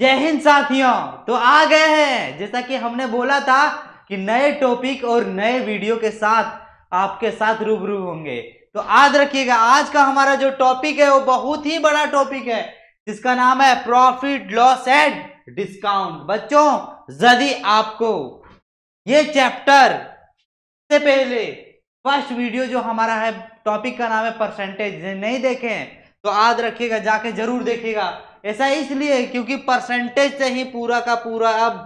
जय हिंद साथियों। तो आ गए हैं, जैसा कि हमने बोला था कि नए टॉपिक और नए वीडियो के साथ आपके साथ रूबरू होंगे। तो आज रखिएगा, आज का हमारा जो टॉपिक है वो बहुत ही बड़ा टॉपिक है, जिसका नाम है प्रॉफिट लॉस एंड डिस्काउंट। बच्चों, यदि आपको ये चैप्टर से पहले फर्स्ट वीडियो जो हमारा है, टॉपिक का नाम है परसेंटेज, नहीं देखे हैं तो आज रखिएगा, जाके जरूर देखिएगा। ऐसा इसलिए क्योंकि परसेंटेज से ही पूरा का पूरा अब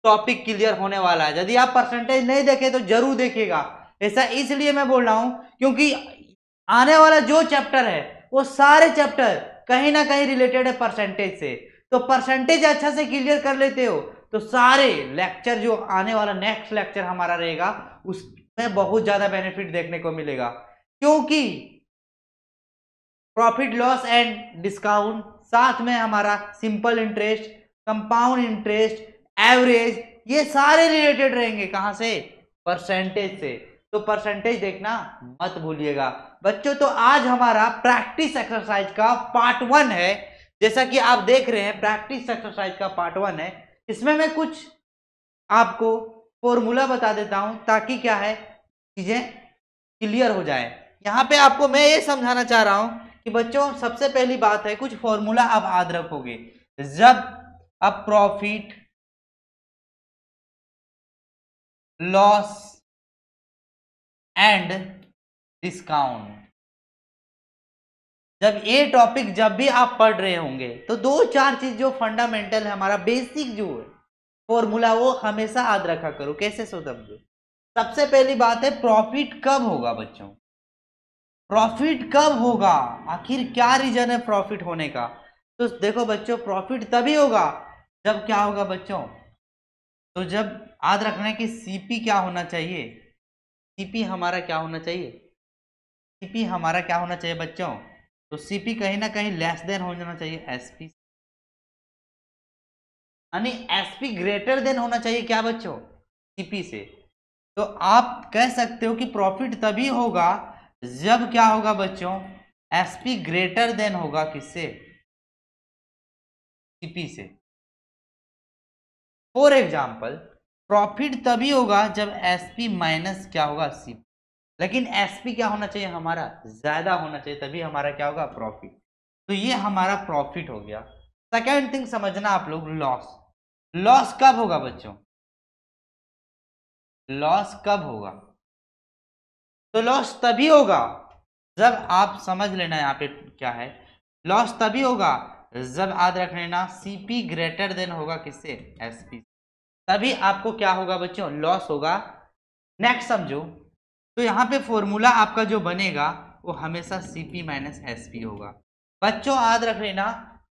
टॉपिक क्लियर होने वाला है। यदि आप परसेंटेज नहीं देखे तो जरूर देखिएगा। ऐसा इसलिए मैं बोल रहा हूं क्योंकि आने वाला जो चैप्टर है वो सारे चैप्टर कहीं ना कहीं रिलेटेड है परसेंटेज से। तो परसेंटेज अच्छा से क्लियर कर लेते हो तो सारे लेक्चर जो आने वाला नेक्स्ट लेक्चर हमारा रहेगा उसमें बहुत ज्यादा बेनिफिट देखने को मिलेगा। क्योंकि प्रॉफिट लॉस एंड डिस्काउंट, साथ में हमारा simple interest, compound interest, average, ये सारे रिलेटेड रहेंगे कहां से? परसेंटेज से। तो परसेंटेज देखना मत भूलिएगा बच्चों। तो आज हमारा प्रैक्टिस एक्सरसाइज का पार्ट 1 है। जैसा कि आप देख रहे हैं, प्रैक्टिस एक्सरसाइज का पार्ट 1 है। इसमें मैं कुछ आपको फॉर्मूला बता देता हूं ताकि क्या है, चीजें क्लियर हो जाए। यहां पे आपको मैं ये समझाना चाह रहा हूं कि बच्चों, सबसे पहली बात है, कुछ फॉर्मूला आप याद रखोगे। जब अब प्रॉफिट लॉस एंड डिस्काउंट, जब ये टॉपिक जब भी आप पढ़ रहे होंगे तो दो चार चीज जो फंडामेंटल है, हमारा बेसिक जो है फॉर्मूला, वो हमेशा याद रखा करो। कैसे समझो? सबसे पहली बात है, प्रॉफिट कब होगा बच्चों? प्रॉफिट कब होगा? आखिर क्या रीजन है प्रॉफिट होने का? तो देखो बच्चों, प्रॉफिट तभी होगा जब क्या होगा बच्चों, तो जब याद रखना है कि सीपी क्या होना चाहिए। सीपी हमारा क्या होना चाहिए? सीपी हमारा क्या होना चाहिए बच्चों? तो सीपी कहीं ना कहीं लेस देन हो जाना चाहिए एसपी, यानी एसपी ग्रेटर देन होना चाहिए क्या बच्चों? सीपी से। तो आप कह सकते हो कि प्रॉफिट तभी होगा जब क्या होगा बच्चों, एसपी ग्रेटर देन होगा किससे? सीपी से। फॉर एग्जाम्पल, प्रॉफिट तभी होगा जब एसपी माइनस क्या होगा? सीपी। लेकिन एसपी क्या होना चाहिए हमारा? ज्यादा होना चाहिए, तभी हमारा क्या होगा? प्रॉफिट। तो ये हमारा प्रॉफिट हो गया। सेकेंड थिंग समझना आप लोग, लॉस। लॉस कब होगा बच्चों? लॉस कब होगा? तो लॉस तभी होगा जब, आप समझ लेना यहाँ पे क्या है, लॉस तभी होगा जब, याद रख लेना, सीपी ग्रेटर देन होगा किससे? एसपी। तभी आपको क्या होगा बच्चों? लॉस होगा। नेक्स्ट समझो, तो यहाँ पे फॉर्मूला आपका जो बनेगा वो हमेशा सीपी माइनस एसपी होगा। बच्चों याद रख लेना,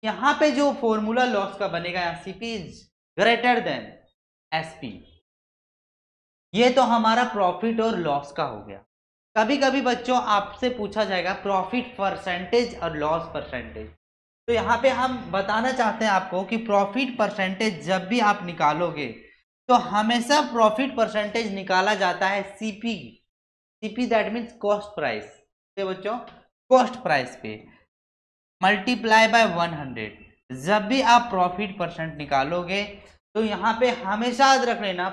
यहाँ पे जो फॉर्मूला लॉस का बनेगा, यहाँ CP is greater than SP, ये तो हमारा प्रॉफिट और लॉस का हो गया। कभी कभी बच्चों आपसे पूछा जाएगा प्रॉफिट परसेंटेज और लॉस परसेंटेज। तो यहाँ पे हम बताना चाहते हैं आपको कि प्रॉफिट परसेंटेज जब भी आप निकालोगे तो हमेशा प्रॉफिट परसेंटेज निकाला जाता है CP. CP that means cost price पे बच्चों, कॉस्ट प्राइस पे मल्टीप्लाई बाय 100। जब भी आप प्रॉफिट परसेंट निकालोगे तो यहाँ पे हमेशा याद रख लेना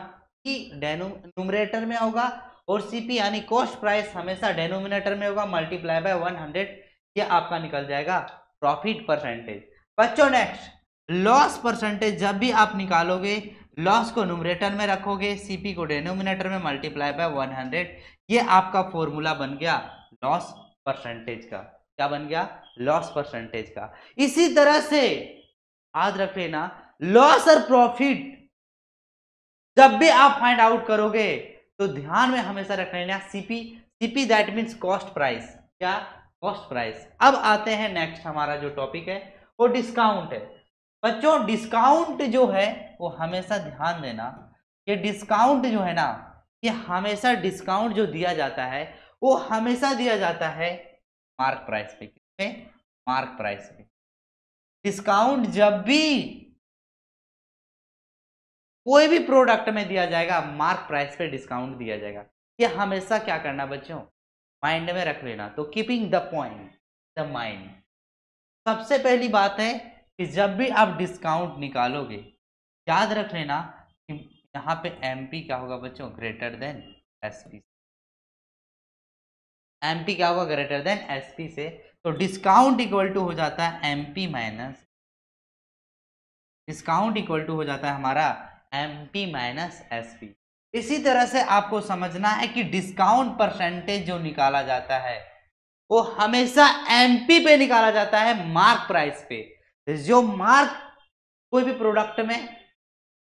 कि न्यूमरेटर में होगा, और सीपी यानी कॉस्ट प्राइस हमेशा डेनोमिनेटर में होगा, मल्टीप्लाई बाय 100, ये आपका निकल जाएगा प्रॉफिट परसेंटेज। बच्चों नेक्स्ट, लॉस परसेंटेज जब भी आप निकालोगे, लॉस को न्यूमरेटर में रखोगे, सीपी को डेनोमिनेटर में, मल्टीप्लाई बाय 100, ये आपका फॉर्मूला बन गया लॉस परसेंटेज का। क्या बन गया? लॉस परसेंटेज का। इसी तरह से याद रख लेना, लॉस और प्रॉफिट जब भी आप फाइंड आउट करोगे तो ध्यान में हमेशा रख लेना CP. CP that means cost price. क्या? Cost price. अब आते हैं नेक्स्ट, हमारा जो टॉपिक है वो डिस्काउंट है। बच्चों डिस्काउंट जो है वो हमेशा ध्यान देना, ये डिस्काउंट जो है ना, ये हमेशा डिस्काउंट जो दिया जाता है वो हमेशा दिया जाता है मार्क प्राइस पे। किसपे? मार्क प्राइस पे। डिस्काउंट जब भी कोई भी प्रोडक्ट में दिया जाएगा, मार्क प्राइस पे डिस्काउंट दिया जाएगा। ये हमेशा क्या करना बच्चों, माइंड में रख लेना। तो keeping the point the mind, सबसे पहली बात है कि जब भी आप डिस्काउंट निकालोगे याद रख लेना कि यहाँ पे एमपी क्या होगा बच्चों, ग्रेटर देन एसपी। एमपी क्या होगा, ग्रेटर देन एसपी से। तो डिस्काउंट इक्वल टू हो जाता है MP minus, discount equal to हो जाता है हमारा एमपी माइनस एसपी। इसी तरह से आपको समझना है कि डिस्काउंट परसेंटेज जो निकाला जाता है वो हमेशा एमपी पे निकाला जाता है, मार्क प्राइस पे। जो मार्क कोई भी प्रोडक्ट में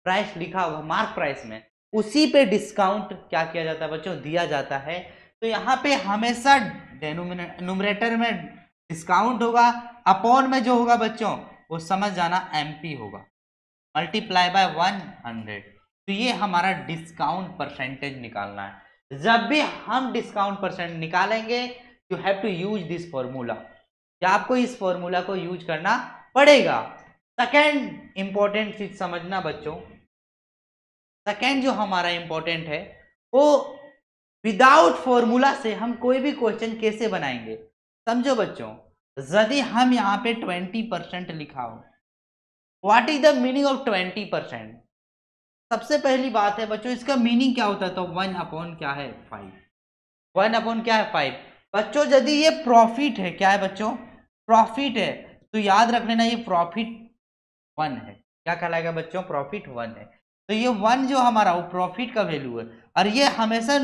प्राइस लिखा होगा मार्क प्राइस में, उसी पे डिस्काउंट क्या किया जाता है बच्चों, दिया जाता है। तो यहाँ पे हमेशा न्यूमरेटर में डिस्काउंट होगा, अपॉन में जो होगा बच्चों वो समझ जाना एमपी होगा, मल्टीप्लाई बाय 100। तो ये हमारा डिस्काउंट परसेंटेज निकालना है। जब भी हम डिस्काउंट परसेंट निकालेंगे you have to use this formula, या आपको इस फॉर्मूला को यूज करना पड़ेगा। सेकेंड इंपॉर्टेंट चीज समझना बच्चों, सेकेंड जो हमारा इंपॉर्टेंट है वो विदाउट फॉर्मूला से हम कोई भी क्वेश्चन कैसे बनाएंगे। समझो बच्चों, यदि हम यहाँ पे 20% लिखा हो, what is the meaning of 20%? सबसे पहली बात है बच्चों इसका मीनिंग क्या होता है, तो 1 अपॉन क्या है 5, 1 अपॉन क्या है 5। बच्चों यदि ये प्रॉफिट है, क्या है बच्चों, प्रॉफिट है, तो याद रख लेना ये प्रॉफिट 1 है। क्या कहलाएगा बच्चों, प्रॉफिट 1 है। तो ये 1 जो हमारा वो प्रॉफिट का वैल्यू है, और ये हमेशा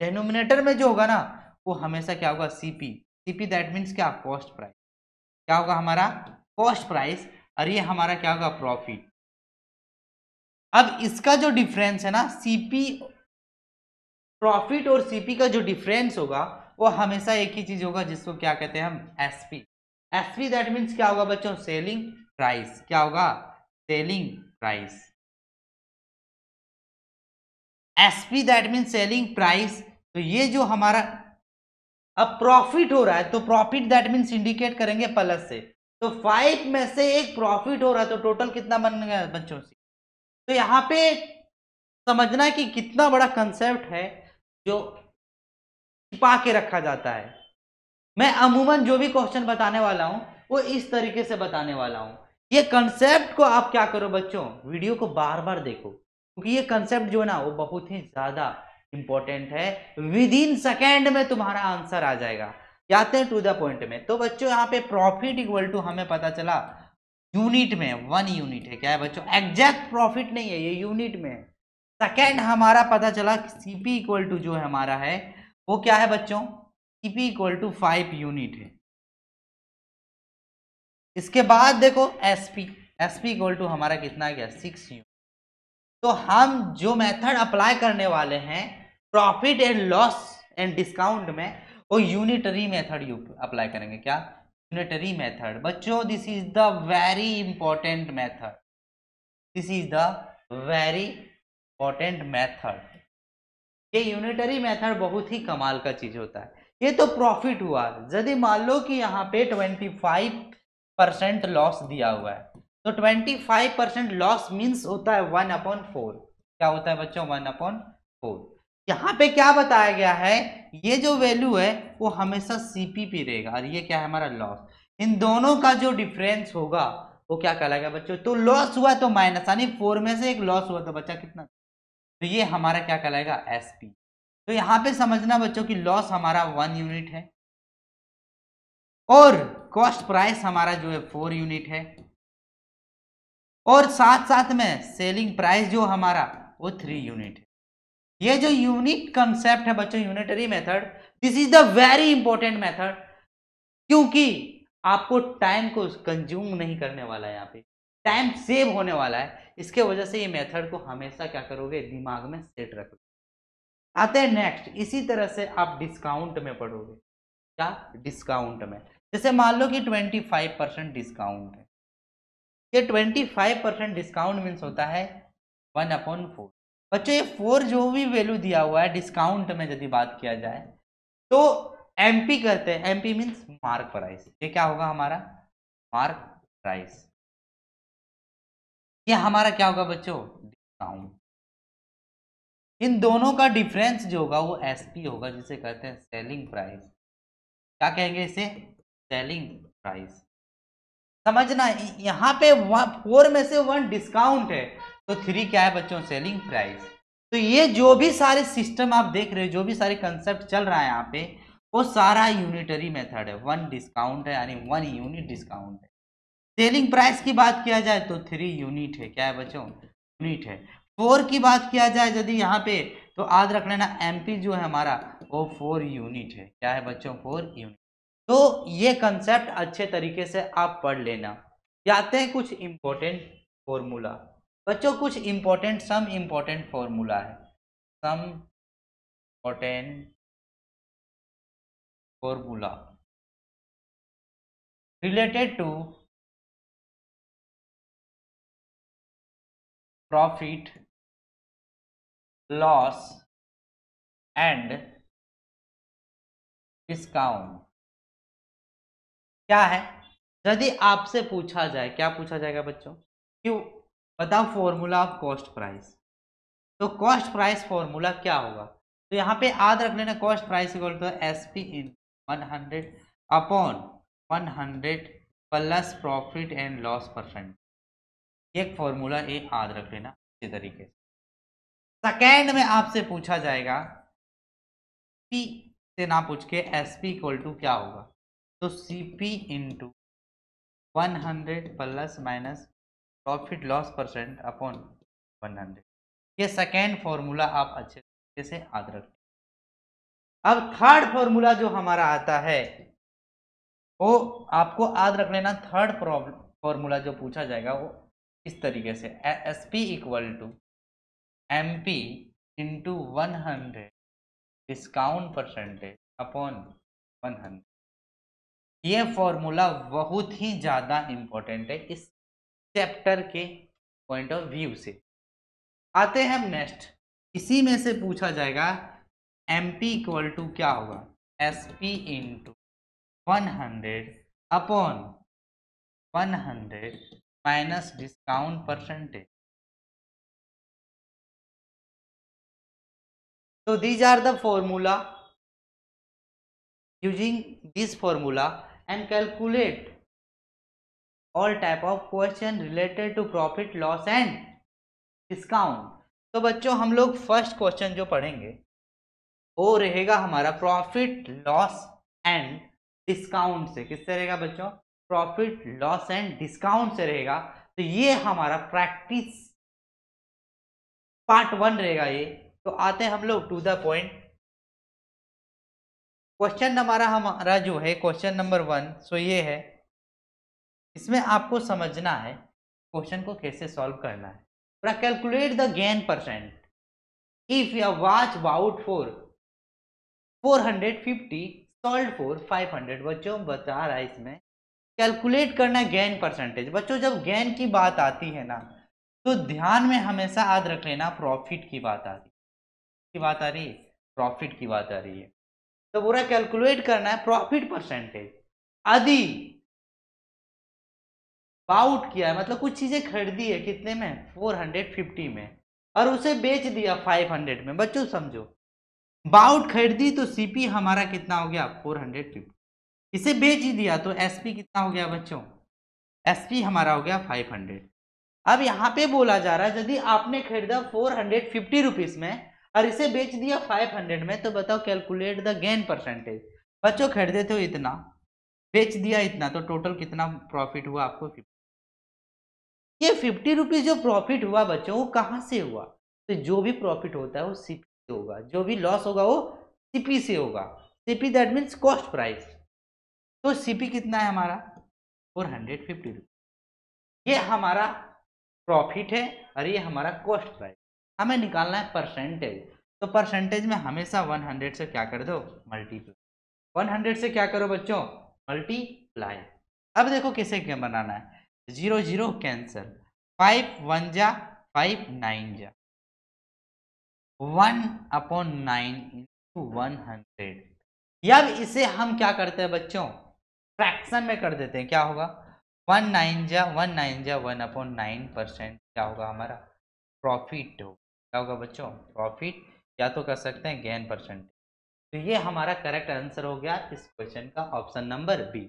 डिनोमिनेटर में जो होगा ना वो हमेशा क्या होगा, सीपी। सीपी दैट मीन्स क्या, कॉस्ट प्राइस। क्या होगा हमारा, कॉस्ट प्राइस, और ये हमारा क्या होगा, प्रॉफिट। अब इसका जो डिफरेंस है ना, सीपी प्रॉफिट और सीपी का जो डिफरेंस होगा वो हमेशा एक ही चीज होगा, जिसको क्या कहते हैं हम, एसपी। एसपी दैट मीन्स क्या होगा बच्चों, सेलिंग प्राइस। क्या होगा, selling price. SP that means selling price. तो ये जो हमारा अब प्रॉफिट हो रहा है, तो प्रॉफिट दैट मीन्स इंडिकेट करेंगे प्लस से। तो 5 में से एक प्रॉफिट हो रहा है, तो टोटल कितना बन गया बच्चों से। तो यहाँ पे समझना कि कितना बड़ा कंसेप्ट है जो छिपा के रखा जाता है। मैं अमूमन जो भी क्वेश्चन बताने वाला हूं वो इस तरीके से बताने वाला हूं। ये कंसेप्ट को आप क्या करो बच्चों, वीडियो को बार बार देखो, क्योंकि ये कंसेप्ट जो है ना वो बहुत ही ज्यादा इंपॉर्टेंट है। विद इन सेकेंड में तुम्हारा आंसर आ जाएगा। आते हैं टू द पॉइंट में। तो बच्चों यहाँ पे प्रॉफिट इक्वल टू हमें पता चला यूनिट में, 1 यूनिट है। क्या है बच्चों, एग्जैक्ट प्रॉफिट नहीं है, ये यूनिट में। सेकेंड हमारा पता चला सीपी इक्वल टू जो है हमारा है वो क्या है बच्चों, सीपी इक्वल टू 5 यूनिट है। इसके बाद देखो एसपी, एसपी इक्वल टू हमारा कितना गया, 6 यूनिट। तो हम जो मेथड अप्लाई करने वाले हैं profit and loss and discount में, वो यूनिटरी मेथड अप्लाई करेंगे। क्या, यूनिटरी मेथड। बच्चों this is the very important method, this is the very important method. ये यूनिटरी मेथड बहुत ही कमाल का चीज होता है। ये तो प्रॉफिट हुआ। यदि मान लो कि यहाँ पे 25% लॉस दिया हुआ है, तो 25% लॉस मीन्स होता है 1/4। क्या होता है बच्चों, 1/4। यहाँ पे क्या बताया गया है, ये जो वैल्यू है वो हमेशा सीपी पे रहेगा, और ये क्या है हमारा लॉस। इन दोनों का जो डिफरेंस होगा वो क्या कहलाएगा बच्चों, तो लॉस हुआ तो माइनस, यानी 4 में से एक लॉस हुआ तो बच्चा कितना, तो ये हमारा क्या कहलाएगा, एसपी। तो यहां पे समझना बच्चों की लॉस हमारा 1 यूनिट है, और कॉस्ट प्राइस हमारा जो है 4 यूनिट है, और साथ साथ में सेलिंग प्राइस जो हमारा वो 3 यूनिट है। ये जो यूनिट कंसेप्ट है बच्चों, unitary method, this is the very important method, क्योंकि आपको टाइम को कंज्यूम नहीं करने वाला है, यहाँ पे टाइम सेव होने वाला है। इसके वजह से ये मेथड को हमेशा क्या करोगे, दिमाग में सेट रखो। आते हैं नेक्स्ट। इसी तरह से आप डिस्काउंट में पढ़ोगे। क्या, डिस्काउंट में, जैसे मान लो कि 25% डिस्काउंट है। ये 25% डिस्काउंट मीन्स होता है 1/4। बच्चों ये 4 जो भी वैल्यू दिया हुआ है डिस्काउंट में यदि बात किया जाए तो एमपी करते हैं। MP means mark price. ये क्या होगा हमारा, मार्क प्राइस। ये हमारा क्या होगा बच्चों, डिस्काउंट। इन दोनों का डिफरेंस जो होगा वो एसपी होगा, जिसे कहते हैं सेलिंग प्राइस। क्या कहेंगे इसे, सेलिंग प्राइस। समझना, यहाँ पे 4 में से 1 डिस्काउंट है, तो 3 क्या है बच्चों, सेलिंग प्राइस। तो ये जो भी सारे सिस्टम आप देख रहे हो, जो भी सारे कंसेप्ट चल रहा है यहाँ पे, वो सारा यूनिटरी मेथड है। 1 डिस्काउंट है, यानी 1 यूनिट डिस्काउंट है। सेलिंग प्राइस की बात किया जाए तो 3 यूनिट है, क्या है बच्चों, यूनिट है। 4 की बात किया जाए यदि यहाँ पे, तो याद रख लेना एमपी जो है हमारा वो 4 यूनिट है, क्या है बच्चों, 4 यूनिट। तो ये कंसेप्ट अच्छे तरीके से आप पढ़ लेना। आते हैं कुछ इंपॉर्टेंट फॉर्मूला बच्चों, कुछ इंपॉर्टेंट सम इंपॉर्टेंट फॉर्मूला है, some important formula related to profit loss and discount. क्या है, यदि आपसे पूछा जाए, क्या पूछा जाएगा बच्चों, क्यों बताओ फॉर्मूला ऑफ कॉस्ट प्राइस, तो कॉस्ट प्राइस फॉर्मूला क्या होगा। तो यहाँ पे याद रख लेना, cost price equal to SP in 100 upon 100 plus profit and loss percent. एक फॉर्मूला ये याद रख लेना इसी तरीके से। सेकेंड में आपसे पूछा जाएगा पी से ना पूछ के एसपी इक्वल टू क्या होगा, तो CP into 100 plus minus profit loss percent upon 100। ये सेकेंड फॉर्मूला आप अच्छे तरीके से याद रखें। अब थर्ड फॉर्मूला जो हमारा आता है वो आपको याद रख लेना। थर्ड फॉर्मूला जो पूछा जाएगा वो इस तरीके से, S P equal to M P into 100 discount percentage upon 100। ये फॉर्मूला बहुत ही ज़्यादा इंपॉर्टेंट है इस चैप्टर के पॉइंट ऑफ व्यू से। आते हैं हम नेक्स्ट, इसी में से पूछा जाएगा एम पी इक्वल टू क्या होगा, S P into 100 upon 100 minus discount percentage. So these are the formula. Using this formula and calculate all type of question related to profit loss and discount. तो बच्चों हम लोग first question जो पढ़ेंगे वो रहेगा हमारा प्रॉफिट लॉस एंड डिस्काउंट से। किससे रहेगा बच्चों, प्रॉफिट लॉस एंड डिस्काउंट से रहेगा। तो ये हमारा प्रैक्टिस पार्ट 1 रहेगा ये। तो आते हैं हम लोग टू द पॉइंट। क्वेश्चन हमारा जो है क्वेश्चन नंबर 1, सो ये है, इसमें आपको समझना है क्वेश्चन को कैसे सॉल्व करना है। पूरा calculate the gain percent if you watch bought for 450 sold for 500। बच्चों बता रहा है इसमें कैलकुलेट करना है गेन परसेंटेज। बच्चों जब गेन की बात आती है ना, तो ध्यान में हमेशा याद रख लेना प्रॉफिट की बात आ रही है, की बात आ रही है, प्रॉफिट की बात आ रही है। तो पूरा कैलकुलेट करना है प्रॉफिट परसेंटेज। यदि बाउट किया है मतलब कुछ चीजें खरीदी है कितने में, 450 में, और उसे बेच दिया 500 में। बच्चों समझो, बाउट खरीदी तो सीपी हमारा कितना हो गया 450, इसे बेच ही दिया तो एसपी कितना हो गया बच्चों, एसपी हमारा हो गया 500। अब यहाँ पे बोला जा रहा है यदि आपने खरीदा 450 रुपीज में और इसे बेच दिया 500 में, तो बताओ कैलकुलेट द गेन परसेंटेज। बच्चों खरीदे तो इतना, बेच दिया इतना, तो टोटल कितना प्रॉफिट हुआ आपको 50। ये 50 रुपीज जो प्रॉफिट हुआ बच्चों वो कहाँ से हुआ, तो जो भी प्रॉफिट होता है वो सीपी से होगा, जो भी लॉस होगा वो सीपी से होगा। CP that means cost price. तो सीपी कितना है हमारा 450 रुपीज, ये हमारा प्रॉफिट है और ये हमारा कॉस्ट प्राइस। हमें निकालना है परसेंटेज। तो परसेंटेज में हमेशा 100 से क्या कर दो, मल्टीप्लाई। 100 से क्या करो बच्चों, मल्टीप्लाई। अब देखो किसे क्या बनाना है, 0 0 कैंसल, 5 1 जा 5 9 जा 1 अपॉन 9 इंटू 100। अब इसे हम क्या करते हैं बच्चों, फ्रैक्शन में कर देते हैं। क्या होगा 1 9 जा 1 9 जा 1 अपॉन 9%। क्या होगा हमारा प्रॉफिट हो, क्या होगा बच्चों प्रॉफिट, या तो कर सकते हैं गेन परसेंट। तो ये हमारा करेक्ट आंसर हो गया इस क्वेश्चन का, ऑप्शन नंबर बी।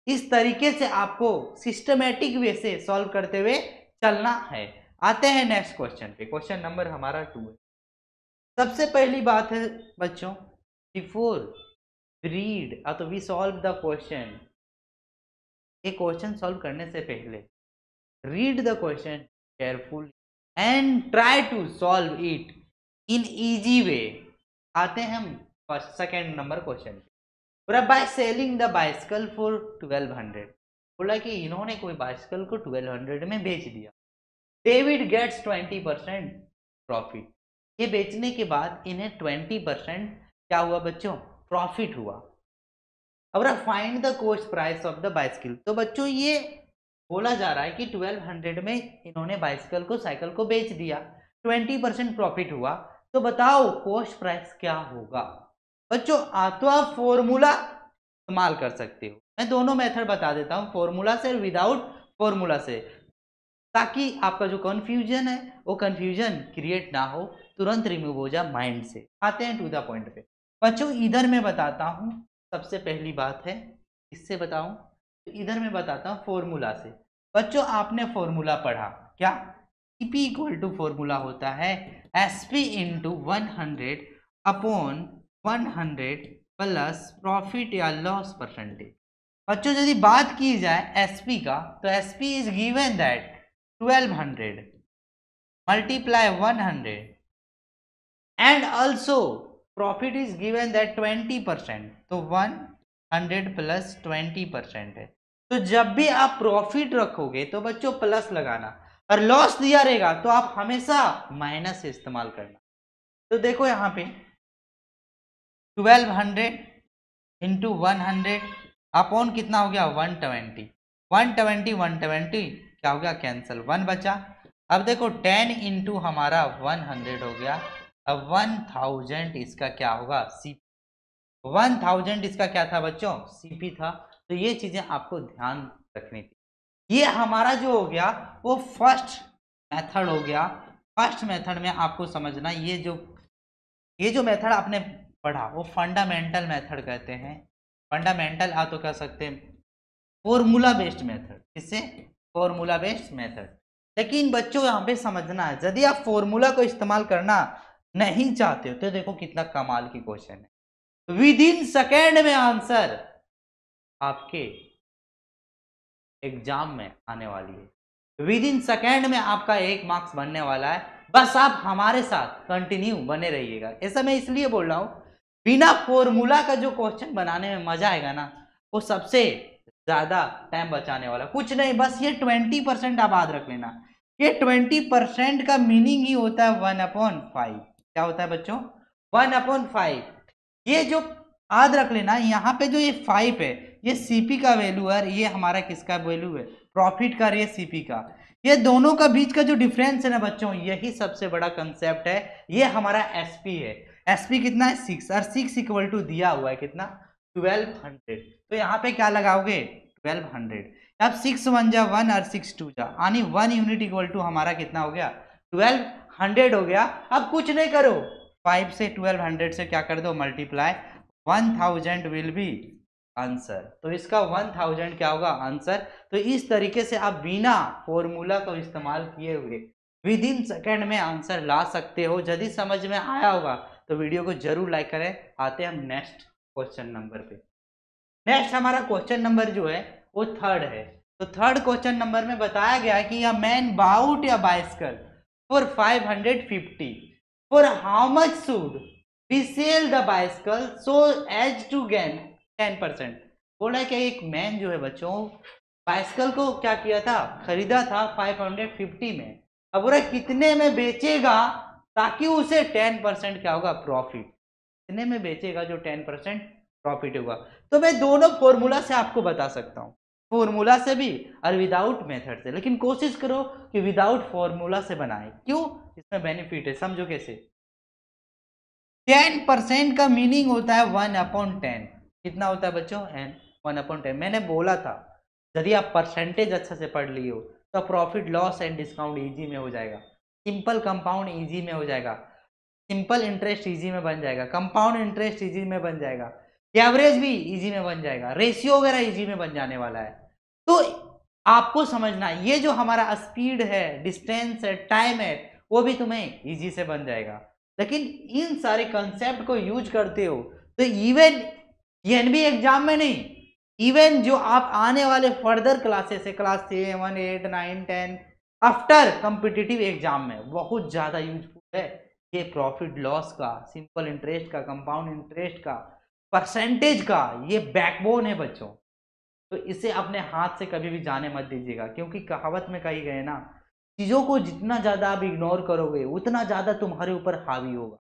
इस तरीके से आपको सिस्टमेटिक वे से सॉल्व करते हुए चलना है। आते हैं नेक्स्ट क्वेश्चन पे। क्वेश्चन नंबर हमारा 2 है। सबसे पहली बात है बच्चों, बिफोर रीड तो वी सॉल्व द क्वेश्चन, ये क्वेश्चन सॉल्व करने से पहले read the question careful and try to solve it in easy way. आते हैं हम फर्स्ट सेकेंड नंबर क्वेश्चन पे। By selling the bicycle for 1200, बोला कि इन्होंने कोई बाइसिकल को 1200 में बेच दिया। डेविड गेट्स 20% प्रॉफिट, ये बेचने के बाद इन्हें 20% क्या हुआ बच्चों, प्रॉफिट हुआ। अब find the cost price of the bicycle, तो बच्चों ये बोला जा रहा है कि 1200 में इन्होंने बाइसिकल को, साइकिल को बेच दिया, 20% प्रॉफिट हुआ, तो बताओ कॉस्ट प्राइस क्या होगा। बच्चों तो आप फॉर्मूला इस्तेमाल कर सकते हो, मैं दोनों मेथड बता देता हूँ, फॉर्मूला से और विदाउट फॉर्मूला से, ताकि आपका जो कंफ्यूजन है वो कंफ्यूजन क्रिएट ना हो, तुरंत रिमूव हो जाए माइंड से। आते हैं टू द पॉइंट पे। बच्चों इधर मैं बताता हूँ, सबसे पहली बात है इससे बताऊं, तो इधर मैं बताता हूँ फॉर्मूला से। बच्चों आपने फॉर्मूला पढ़ा क्या, Cp इक्वल टू फॉर्मूला होता है Sp into 100 upon 100 plus profit या लॉस परसेंटेज। बच्चों यदि बात की जाए Sp का, तो Sp is given that 1200 multiply 100 and also profit is given that 20%, तो 100 प्लस 20% है। तो जब भी आप प्रॉफिट रखोगे तो बच्चों प्लस लगाना, और लॉस दिया रहेगा तो आप हमेशा माइनस से इस्तेमाल करना। तो देखो यहाँ पे 1200 इंटू 100 अपॉन कितना हो गया 120, 120 120 क्या हो गया कैंसिल, 1 बचा। अब देखो 10 इंटू हमारा 100 हो गया, अब 1000 इसका क्या होगा सीपी, 1000 इसका क्या था बच्चों सीपी था। तो ये चीजें आपको ध्यान रखनी थी। ये हमारा जो हो गया वो फर्स्ट मेथड हो गया। फर्स्ट मेथड में आपको समझना, ये जो मेथड आपने पढ़ा वो फंडामेंटल मेथड कहते हैं। फंडामेंटल तो कह सकते हैं फॉर्मूला बेस्ड मेथड, इससे फॉर्मूला बेस्ड मेथड। लेकिन बच्चों यहाँ पे समझना है, यदि आप फॉर्मूला को इस्तेमाल करना नहीं चाहते हो तो देखो कितना कमाल की क्वेश्चन है, विद इन सेकेंड में आंसर आपके एग्जाम में आने वाली है। विद इन सेकेंड में आपका 1 मार्क्स बनने वाला है, बस आप हमारे साथ कंटिन्यू बने रहिएगा। ऐसा मैं इसलिए बोल रहा हूं, बिना फॉर्मूला का जो क्वेश्चन बनाने में मजा आएगा ना, वो सबसे ज्यादा टाइम बचाने वाला कुछ नहीं, बस ये 20% आप याद रख लेना। ये 20% का मीनिंग ही होता है 1/5। क्या होता है बच्चों 1/5। ये जो याद रख लेना, यहाँ पे जो ये 5 है ये सीपी का वैल्यू है, ये हमारा किसका वैल्यू है प्रॉफिट का, ये सीपी का। ये दोनों का बीच का जो डिफरेंस है ना बच्चों, यही सबसे बड़ा कंसेप्ट है। ये हमारा एसपी है, एसपी कितना है 6, और 6 इक्वल टू दिया हुआ है कितना 1200। तो यहाँ पे क्या लगाओगे 1200। अब 6 1 जा 1 और 6 2 जा, यानी 1 यूनिट इक्वल टू हमारा कितना हो गया 1200 हो गया। अब कुछ नहीं करो, 5 से 1200 से क्या कर दो मल्टीप्लाई, 1000 विल बी आंसर। तो इसका 1000 क्या होगा आंसर। तो इस तरीके से आप बिना फॉर्मूला को इस्तेमाल किए हुए विद इन सेकेंड में आंसर ला सकते हो। यदि समझ में आया होगा तो वीडियो को जरूर लाइक करें। आते हैं हम नेक्स्ट क्वेश्चन नंबर पे। नेक्स्ट हमारा क्वेश्चन नंबर जो है वो थर्ड है। तो थर्ड क्वेश्चन नंबर में बताया गया है कि अ मैन बाउट या bicycle for 550, for how much should we sell the bicycle so as to gain 10%। बोला कि एक मैन जो है बच्चों बाइसिकल को क्या किया था, खरीदा था 550 में। अब बोला कितने में बेचेगा ताकि उसे 10% क्या होगा प्रॉफिट, कितने में बेचेगा जो 10% प्रॉफिट होगा। तो मैं दोनों फॉर्मूला से आपको बता सकता हूँ, फॉर्मूला से भी और विदाउट मेथड से, लेकिन कोशिश करो कि विदाउट फॉर्मूला से बनाए। क्यों, इसमें बेनिफिट है, समझो कैसे। 10% का मीनिंग होता है 1/10। कितना होता है बच्चों 1/10। मैंने बोला था यदि आप परसेंटेज अच्छे से पढ़ लिए हो तो profit loss and discount easy में हो जाएगा, सिंपल कंपाउंड इजी में हो जाएगा, सिंपल इंटरेस्ट इजी में बन जाएगा, कंपाउंड इंटरेस्ट इजी में बन जाएगा, एवरेज भी इजी में बन जाएगा, रेशियो वगैरह इजी में बन जाने वाला है। तो आपको समझना है ये जो हमारा स्पीड है, डिस्टेंस है, टाइम है, वो भी तुम्हें इजी से बन जाएगा। लेकिन इन सारे कंसेप्ट को यूज करते हो तो इवन एनबी एग्जाम में नहीं, इवन जो आप आने वाले फर्दर क्लासेस है, क्लास 7, 8, 9, 10 आफ्टर कॉम्पिटिटिव एग्जाम में बहुत ज्यादा यूजफुल है ये प्रॉफिट लॉस का, सिंपल इंटरेस्ट का, कंपाउंड इंटरेस्ट का, परसेंटेज का, ये बैकबोन है बच्चों। तो इसे अपने हाथ से कभी भी जाने मत दीजिएगा, क्योंकि कहावत में कही गए ना, चीजों को जितना ज्यादा आप इग्नोर करोगे उतना ज्यादा तुम्हारे ऊपर हावी होगा।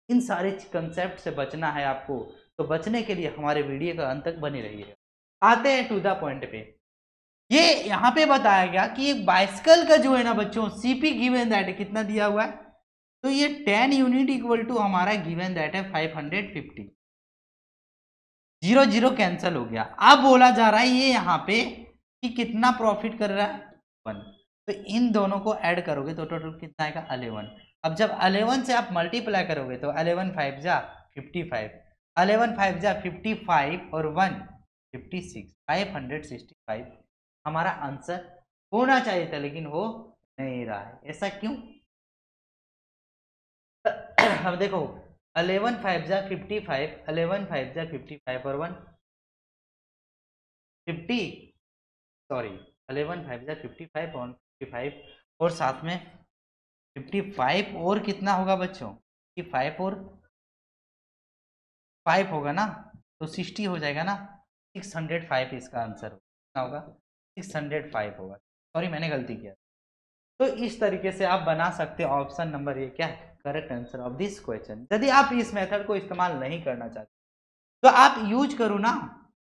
इन सारे कंसेप्ट से बचना है आपको, तो बचने के लिए हमारे वीडियो का अंत तक बने रहिए। आते हैं टू द पॉइंट पे। ये यहाँ पे बताया गया कि एक बाइसिकल का जो है ना बच्चों, सीपी गिवन दैट कितना दिया हुआ है, तो ये 10 यूनिट इक्वल टू हमारा गिवन दैट है 550। 0 0 कैंसिल हो गया। अब बोला जा रहा है ये यहाँ पे कि कितना प्रॉफिट कर रहा है 1, तो इन दोनों को ऐड करोगे तो टोटल कितना आएगा 11। अब जब 11 से आप मल्टीप्लाई करोगे तो 11 5 जा 55, 11 5 जा 55 और 1 56, 565 हमारा आंसर होना चाहिए था, लेकिन हो नहीं रहा है। ऐसा क्यों? अब देखो 11 5 जा 55, 11 5 जा 55 और 1 50, सॉरी 11 5 जा 55 और 55 और साथ में 55 और कितना होगा बच्चों कि 5 और 5 होगा ना, तो 60 हो जाएगा ना, 605 इसका आंसर कितना होगा 605 होगा। सॉरी मैंने गलती किया। तो इस तरीके से आप बना सकते हो ऑप्शन नंबर ये क्या है correct answer of this question. यदि आप इस मेथड को इस्तेमाल नहीं करना चाहते तो आप यूज करो ना,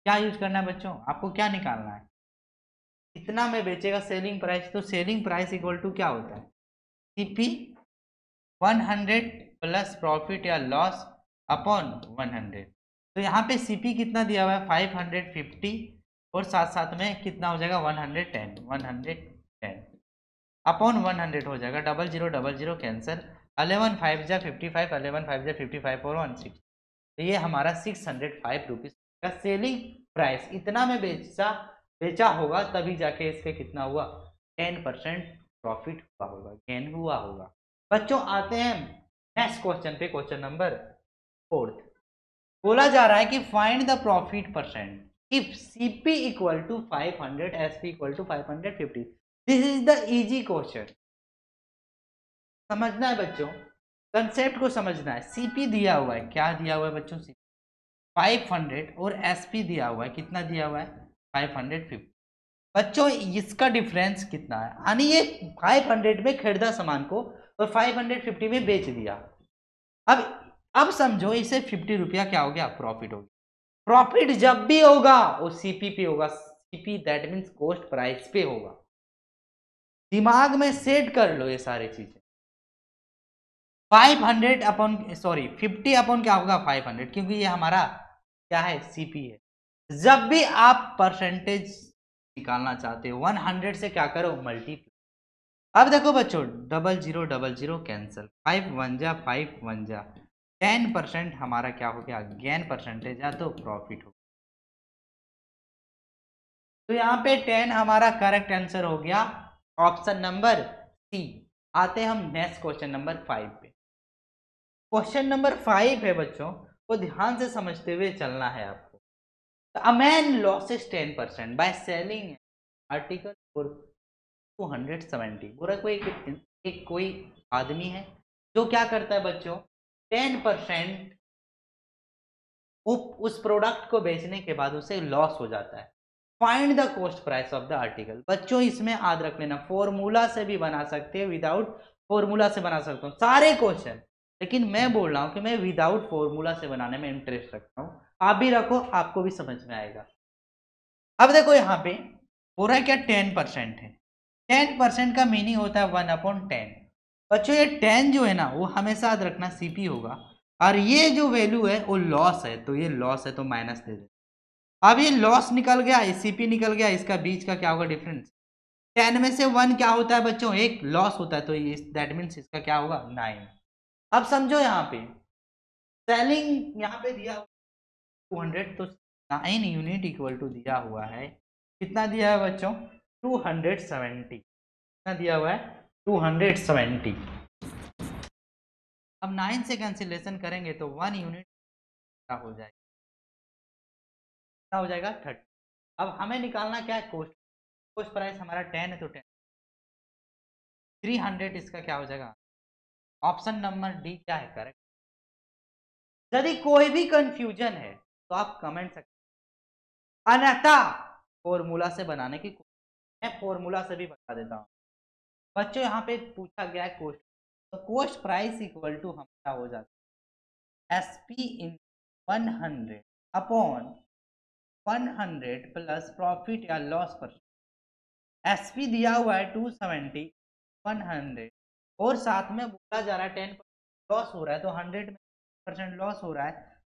क्या यूज करना है बच्चों, आपको क्या निकालना है, कितना में बेचेगा सेलिंग प्राइस, तो सेलिंग प्राइस इक्वल टू क्या होता है सीपी 100 प्लस प्रॉफिट या लॉस अपॉन 100। तो यहाँ पे सीपी कितना दिया हुआ है 550 और साथ साथ में कितना हो जाएगा 110 अपॉन 100 हो जाएगा, 0000 कैंसर, 11 5 जा 55, 11 5 जा 55 और 16, तो ये हमारा 605 रुपीज का सेलिंग प्राइस, इतना में बेचा होगा तभी जाके इसके कितना हुआ 10% प्रॉफिट हुआ होगा, गेन हुआ होगा। बच्चों आते हैं नेक्स्ट क्वेश्चन पे, क्वेश्चन नंबर 4। बोला जा रहा है कि find the profit percent if CP equal to 500 SP equal to 550। This is the easy question. समझना है बच्चों, कंसेप्ट को समझना है। सीपी दिया हुआ है, क्या दिया हुआ है बच्चों, सीपी 500 और एसपी दिया हुआ है, कितना दिया हुआ है 550। बच्चों इसका डिफरेंस कितना है, यानी ये 500 में खरीदा सामान को और 550 में बेच दिया। अब समझो इसे 50 रुपया क्या हो गया प्रॉफिट हो गया। प्रॉफिट जब भी होगा वो सीपी पे होगा, CP that means cost price पे होगा। दिमाग में सेट कर लो ये सारी चीजें। 500 अपॉन सॉरी 50 अपॉन क्या होगा 500, क्योंकि ये हमारा क्या है सीपी है। जब भी आप परसेंटेज निकालना चाहते हो 100 से क्या करो मल्टीप्लाई। अब देखो बच्चों 0000 कैंसिल, 5 1 जा 5 1 जा 10% हमारा क्या हो गया गेन परसेंटेज या तो प्रॉफिट हो। तो यहाँ पे 10 हमारा करेक्ट आंसर हो गया ऑप्शन नंबर सी। आते हैं हम नेक्स्ट क्वेश्चन नंबर 5 पे। क्वेश्चन नंबर 5 है बच्चों, वो ध्यान से समझते हुए चलना है आपको। A man losses 10% by selling article for 270। पूरा कोई आदमी है जो क्या करता है बच्चों 10% उस प्रोडक्ट को बेचने के बाद उसे लॉस हो जाता है। Find the cost price of the article. बच्चों इसमें याद रख लेना फॉर्मूला से भी बना सकते हैं, विदाउट फॉर्मूला से बना सकता हूँ सारे क्वेश्चन, लेकिन मैं बोल रहा हूँ कि मैं विदाउट फॉर्मूला से बनाने में इंटरेस्ट रखता हूँ। आप भी रखो, आपको भी समझ में आएगा। अब देखो यहाँ पे हो रहा है क्या 10% है, 10% का मीनिंग होता है 1/10। बच्चों ये 10 जो है ना वो हमेशा याद रखना सीपी होगा, और ये जो वैल्यू है वो लॉस है, तो ये लॉस है तो माइनस दे दे। अब ये लॉस निकल गया, सीपी निकल गया, इसका बीच का क्या होगा डिफरेंस। 10 में से 1 क्या होता है बच्चों एक लॉस होता है, तो दैट मीन्स इसका क्या होगा 9। अब समझो यहाँ पे सेलिंग यहाँ पे दिया 200, तो 9 यूनिट इक्वल टू दिया हुआ है, कितना दिया है बच्चों? 270। कितना दिया हुआ है? 270। अब 9 से कैंसिलेशन करेंगे तो 1 यूनिट क्या हो जाएगा? क्या हो जाएगा? 30। अब हमें निकालना क्या है? कॉस्ट। कॉस्ट प्राइस हमारा 10 है तो 10, 300 इसका क्या हो जाएगा? ऑप्शन नंबर डी क्या है करेक्ट? यदि कोई भी कंफ्यूजन है तो आप कमेंट सकते, अन्यथा फॉर्मूला से बनाने की कोशिश, मैं फॉर्मूला से भी बता देता हूँ बच्चों। यहाँ पे पूछा गया है कोस्ट, तो कोस्ट प्राइस इक्वल टू हमारा हो जाता है SP इन 100 अपॉन 100 प्लस प्रॉफिट या लॉस पर। SP दिया हुआ है 270, 100 और साथ में बोला जा रहा है 10 लॉस हो रहा है, तो 100% लॉस हो रहा है,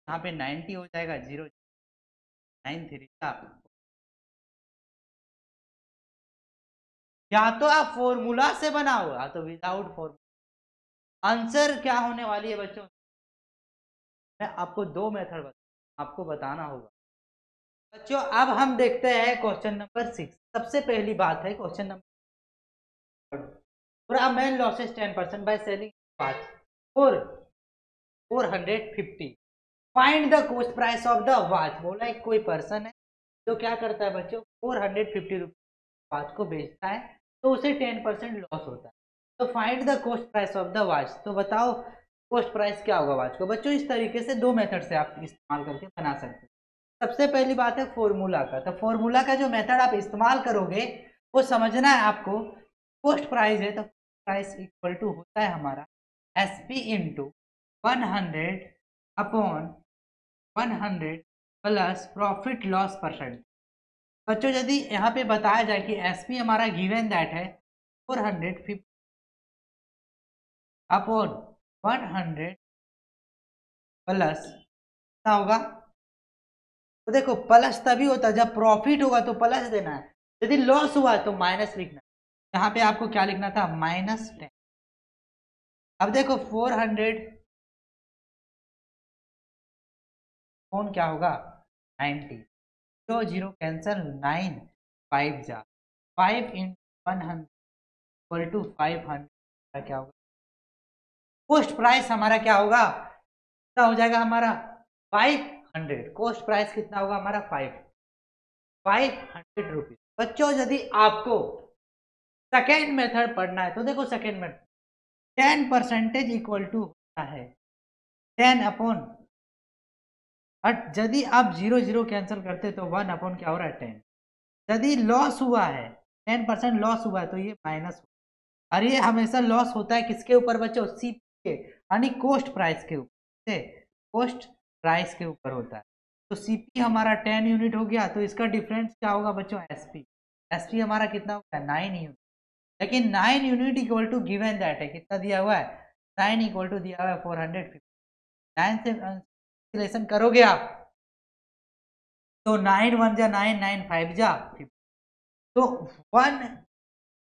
यहाँ पे 90 हो जाएगा, 093। या तो आप फॉर्मूला से बनाओ या तो विदाउट फॉर्मूला। आंसर क्या होने वाली है बच्चों? मैं आपको दो मेथड आपको बताना होगा बच्चों। अब हम देखते हैं क्वेश्चन नंबर 6। सबसे पहली बात है क्वेश्चन नंबर, पूरा main losses 10% by selling watch for 450। Find the cost price of the watch. बोला एक कोई पर्सन है जो क्या करता है बच्चों, 450 रुपीज वॉच को बेचता है, तो उसे 10% लॉस होता है। तो find the cost price of the watch. तो बताओ कॉस्ट प्राइस क्या होगा वॉच को बच्चों? इस तरीके से दो मेथड से आप इस्तेमाल करके बना सकते हैं। सबसे पहली बात है फॉर्मूला का। तो फॉर्मूला का जो मेथड आप इस्तेमाल करोगे वो समझना है आपको। कॉस्ट प्राइस है तो प्राइस इक्वल टू होता है हमारा SP into 100 upon 100 plus profit loss percent. बच्चों यदि यहाँ पे बताया जाए कि SP हमारा गिवन दैट है 450 अपॉन 100 प्लस कितना होगा? तो देखो प्लस तभी होता है जब प्रॉफिट होगा तो प्लस देना है, यदि लॉस हुआ तो माइनस लिखना है। यहाँ पे आपको क्या लिखना था? -10। अब देखो 400 कौन क्या होगा? 90। 0 0 कैंसल, 9 5 जा 5 इन 100 इक्वल टू 500 क्या होगा? कॉस्ट प्राइस हमारा क्या होगा? कितना हो जाएगा हमारा? 500। कॉस्ट प्राइस कितना होगा हमारा? 500 रुपीज। बच्चों यदि आपको सेकेंड मेथड पढ़ना है तो देखो सेकेंड मेथड 10% इक्वल टू होता है 10 अपॉन, यदि आप 0 0 कैंसिल करते तो 1 अपॉन क्या हो रहा है? 10। यदि लॉस हुआ है 10% लॉस हुआ है तो ये माइनस, और ये हमेशा लॉस होता है किसके ऊपर बच्चों? CP के, यानी कॉस्ट प्राइस के ऊपर, कॉस्ट प्राइस के ऊपर होता है। तो CP हमारा 10 यूनिट हो गया, तो इसका डिफरेंस क्या होगा बच्चों? SP हमारा कितना होगा? 9 यूनिट। लेकिन 9 unit equal to given that है, कितना दिया हुआ है? 9 इक्वल टू दिया हुआ है 450। 9 से कैंसिलेशन करोगे आप तो 9 1 जा 9, 9 5 जा 50। तो 1